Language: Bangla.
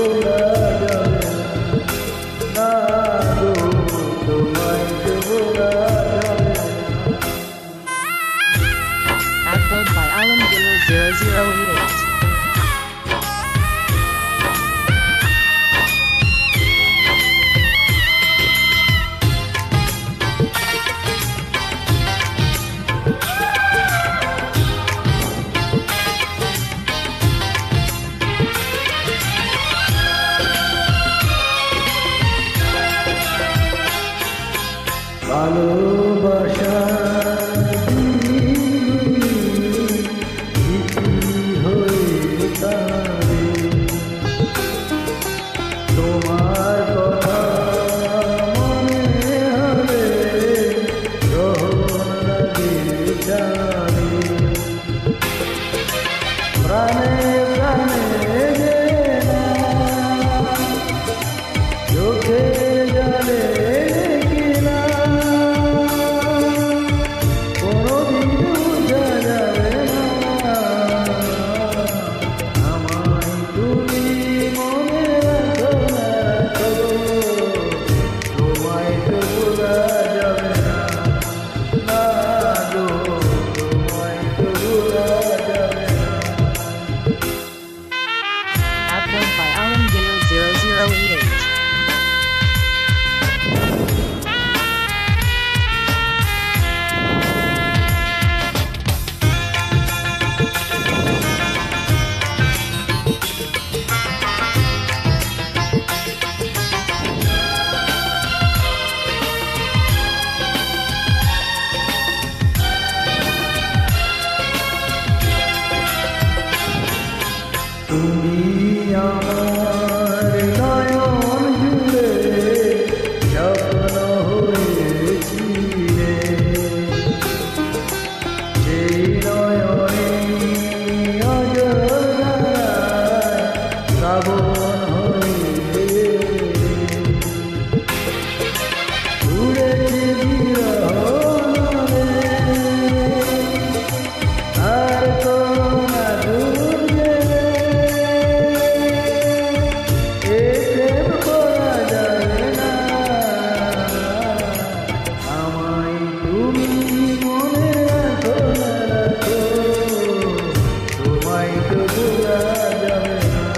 ভোলা যাবে না, গো তোমায় তো ভোলা যাবে না। Upload by Alamgiller 0088. ভালোবাসা হয়ে তারে তোমার কথা মনে হলে যখন লাগে জানে প্রাণে প্রাণে যে না চোখে জলে Upload by Alamgiller 0088. তুমি আমার নয়ন জুড়ে স্বপ্ন হয়েছিলে, সেই নয়নে অজরায় শ্রাবণ হয়ে ঘুরেছি বিরহনে, আর তো না দূরে তোমায় তো ভোলা যাবে না।